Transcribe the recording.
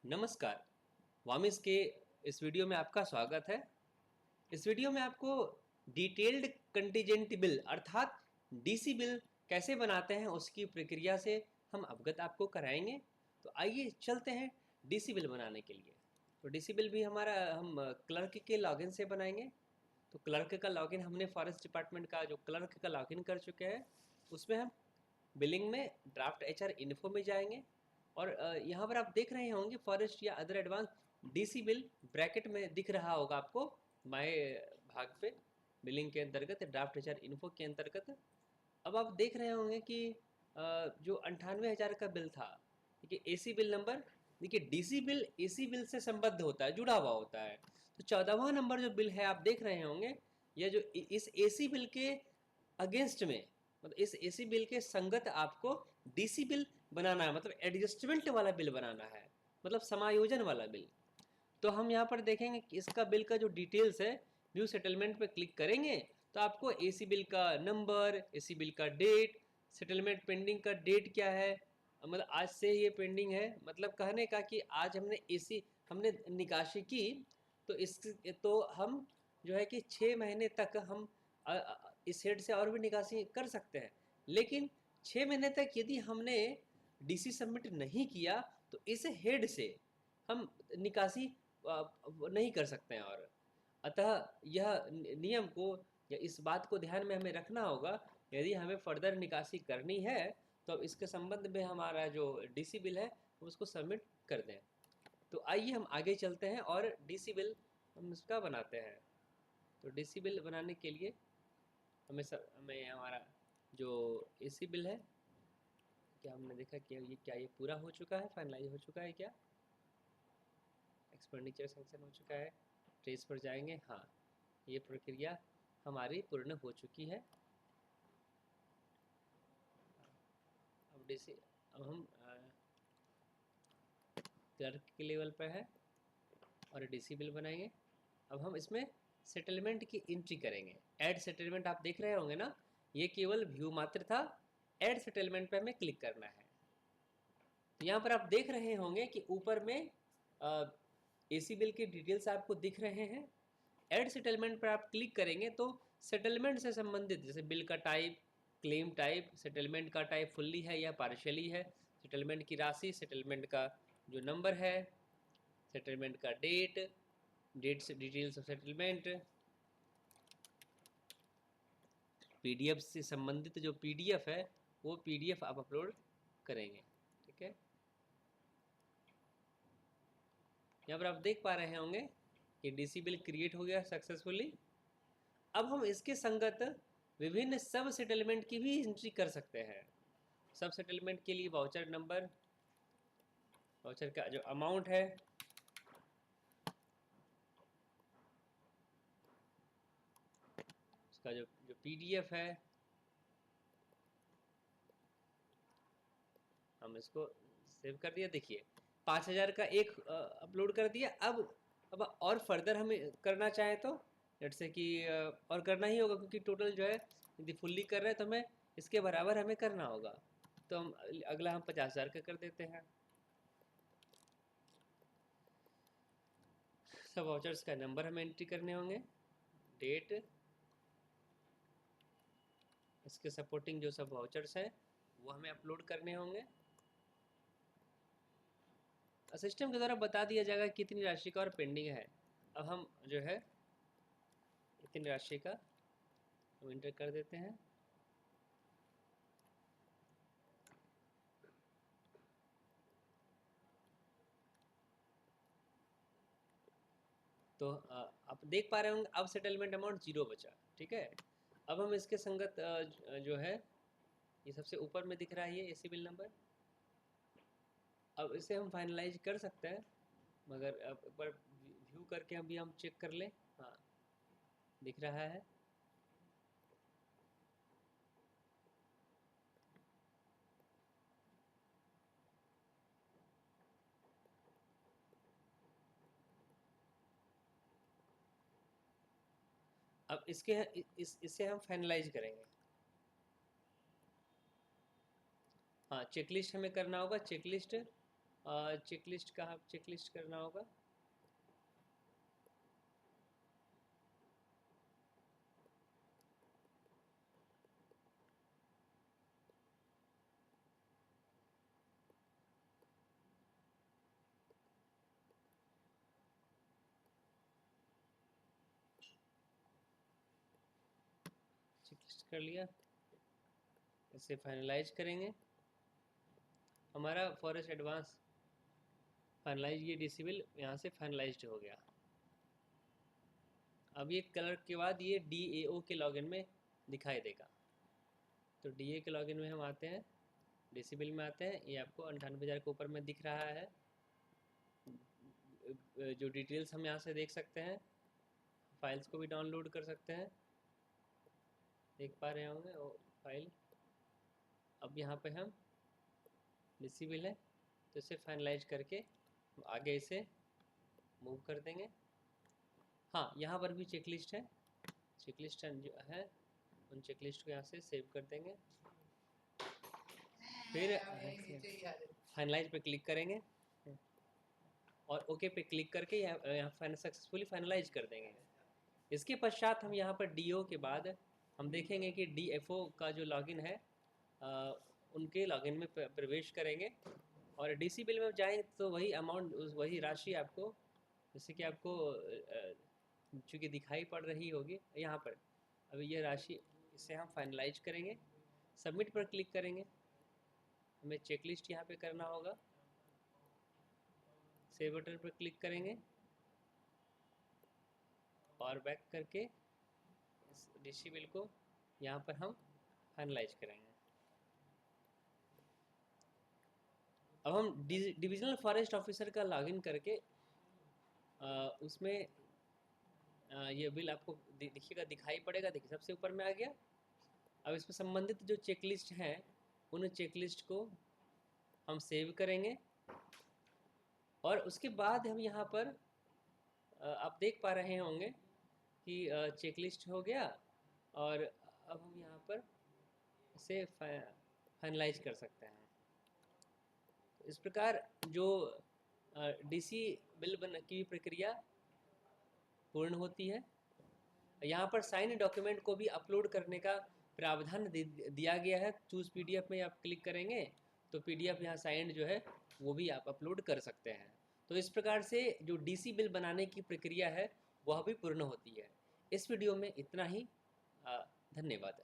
नमस्कार। वामिस के इस वीडियो में आपका स्वागत है। इस वीडियो में आपको डिटेल्ड कंटीजेंट बिल अर्थात डीसी बिल कैसे बनाते हैं उसकी प्रक्रिया से हम अवगत आपको कराएंगे। तो आइए चलते हैं डीसी बिल बनाने के लिए। तो डीसी बिल भी हमारा हम क्लर्क के लॉगिन से बनाएंगे। तो क्लर्क का लॉगिन हमने फॉरेस्ट डिपार्टमेंट का जो क्लर्क का लॉगिन कर चुके हैं, उसमें हम बिलिंग में ड्राफ्ट एचआर इन्फो में जाएंगे और यहाँ पर आप देख रहे होंगे फॉरेस्ट या other advance DC bill bracket में दिख रहा होगा आपको बाएं भाग पे, बिलिंग के अंतर्गत ड्राफ्ट एचआर इन्फो के अंतर्गत। अब आप देख रहे होंगे कि जो 98,000 का बिल था, देखिए एसी बिल नंबर, देखिए डीसी बिल एसी बिल से संबद्ध होता है, जुड़ा हुआ होता है। तो 14वां नंबर जो बिल है आप देख रहे होंगे, यह जो इस एसी बिल के अगेंस्ट में, मतलब इस एसी बिल के संगत आपको डीसी बिल बनाना है, मतलब एडजस्टमेंट वाला बिल बनाना है, मतलब समायोजन वाला बिल। तो हम यहाँ पर देखेंगे कि इसका बिल का जो डिटेल्स है, न्यू सेटलमेंट पे क्लिक करेंगे तो आपको एसी बिल का नंबर, एसी बिल का डेट, सेटलमेंट पेंडिंग का डेट क्या है, मतलब आज से ये पेंडिंग है, मतलब कहने का कि आज हमने निकासी की, तो इस तो हम जो है कि 6 महीने तक हम इस हेड से और भी निकासी कर सकते हैं। लेकिन 6 महीने तक यदि हमने डीसी सबमिट नहीं किया तो इस हेड से हम निकासी नहीं कर सकते हैं। और अतः यह नियम को या इस बात को ध्यान में हमें रखना होगा, यदि हमें फर्दर निकासी करनी है तो अब इसके संबंध में हमारा जो डीसी बिल है उसको सबमिट कर दें। तो आइए हम आगे चलते हैं और डीसी बिल हम इसका बनाते हैं। तो डीसी बिल बनाने के लिए हमें हमारा जो एसी बिल है, क्या हमने देखा कि ये पूरा हो चुका है, फाइनलाइज हो चुका है क्या, एक्सपेंडिचर सेंक्शन हो चुका है, ट्रेस पर जाएंगे, हाँ ये प्रक्रिया हमारी पूर्ण हो चुकी है। अब डीसी, अब हम क्लर्क के लेवल पर है और डीसी बिल बनाएंगे। अब हम इसमें सेटलमेंट की एंट्री करेंगे। ऐड सेटलमेंट आप देख रहे होंगे ना, ये केवल व्यू मात्र था, ऐड सेटलमेंट पे हमें क्लिक करना है। तो यहाँ पर आप देख रहे होंगे कि ऊपर में एसी बिल के डिटेल्स आपको दिख रहे हैं। ऐड सेटलमेंट पर आप क्लिक करेंगे तो सेटलमेंट से संबंधित, जैसे बिल का टाइप, क्लेम टाइप, सेटलमेंट का टाइप फुल्ली है या पार्शियली है, सेटलमेंट की राशि, सेटलमेंट का जो नंबर है, सेटलमेंट का date, dates details of settlement, PDF से संबंधित जो पीडीएफ है वो पीडीएफ आप अपलोड करेंगे। ठीक है, यहाँ पर आप देख पा रहे होंगे कि डीसी बिल क्रिएट हो गया सक्सेसफुली। अब हम इसके संगत विभिन्न सब सेटलमेंट की भी एंट्री कर सकते हैं। सब सेटलमेंट के लिए वाउचर नंबर, वाउचर का जो अमाउंट है, उसका जो जो पीडीएफ है, हम इसको सेव कर दिया। देखिए 5,000 का एक अपलोड कर दिया। अब और फर्दर हमें करना चाहे तो जैसे कि और करना ही होगा, क्योंकि टोटल जो है यदि फुल्ली कर रहे हैं तो हमें इसके बराबर हमें करना होगा। तो हम अगला हम 50,000 का कर देते हैं। सब वाउचर्स का नंबर हमें एंट्री करने होंगे, डेट, इसके सपोर्टिंग जो सब वाउचर्स हैं वो हमें अपलोड करने होंगे। सिस्टम के द्वारा बता दिया जाएगा कितनी राशि का और पेंडिंग है। अब हम जो है इतनी राशि का हम इंटर कर देते हैं। तो आप देख पा रहे होंगे अब सेटलमेंट अमाउंट 0 बचा। ठीक है, अब हम इसके संगत जो है ये सबसे ऊपर में दिख रहा है ये एसी बिल नंबर, अब इसे हम फाइनलाइज कर सकते हैं, मगर अब एक बार व्यू करके अभी हम चेक कर लें। हाँ दिख रहा है। अब इसे हम फाइनलाइज करेंगे। हाँ चेकलिस्ट हमें करना होगा, चेकलिस्ट, चेकलिस्ट का चेकलिस्ट करना होगा। चेकलिस्ट कर लिया, इसे फाइनलाइज करेंगे। हमारा फॉरेस्ट एडवांस फाइनलाइज, ये डेसिबल यहाँ से फाइनलाइज्ड हो गया। अब ये कलर के बाद ये DAO के लॉगिन में दिखाई देगा। तो DA के लॉगिन में हम आते हैं, डेसिबल में आते हैं, ये आपको 98,000 के ऊपर में दिख रहा है। जो डिटेल्स हम यहाँ से देख सकते हैं, फाइल्स को भी डाउनलोड कर सकते हैं, देख पा रहे होंगे वो फाइल। अब यहाँ पे हम डेसिबल है तो इसे फाइनलाइज करके आगे इसे मूव कर देंगे। हाँ, यहाँ पर भी चेकलिस्ट है, चेकलिस्ट जो है उन चेकलिस्ट को यहाँ से सेव कर देंगे। फिर फाइनलाइज पे क्लिक करेंगे और ओके पे क्लिक करके यहाँ सक्सेसफुली फाइनलाइज कर देंगे। इसके पश्चात हम यहाँ पर DO के बाद हम देखेंगे कि DFO का जो लॉगिन है उनके लॉगिन में प्रवेश करेंगे और डेसिबल में जाएं तो वही अमाउंट, वही राशि आपको, जैसे कि आपको चूँकि दिखाई पड़ रही होगी यहाँ पर, अभी ये राशि, इसे हम फाइनलाइज करेंगे, सबमिट पर क्लिक करेंगे। हमें चेकलिस्ट यहाँ पे करना होगा, सेव बटन पर क्लिक करेंगे और बैक करके इस डेसिबल को यहाँ पर हम फाइनलाइज करेंगे। अब हम डिविजनल फॉरेस्ट ऑफिसर का लॉगिन करके उसमें ये बिल आपको दिखिएगा, दिखाई पड़ेगा। देखिए सबसे ऊपर में आ गया। अब इसमें संबंधित जो चेकलिस्ट हैं उन चेकलिस्ट को हम सेव करेंगे और उसके बाद हम यहाँ पर आप देख पा रहे होंगे कि चेकलिस्ट हो गया और अब हम यहाँ पर इसे फाइनलाइज कर सकते हैं। इस प्रकार जो DC बिल बन की प्रक्रिया पूर्ण होती है। यहाँ पर साइन डॉक्यूमेंट को भी अपलोड करने का प्रावधान दिया गया है। चूज PDF में आप क्लिक करेंगे तो PDF यहाँ साइंड जो है वो भी आप अपलोड कर सकते हैं। तो इस प्रकार से जो DC बिल बनाने की प्रक्रिया है वह भी पूर्ण होती है। इस वीडियो में इतना ही। धन्यवाद।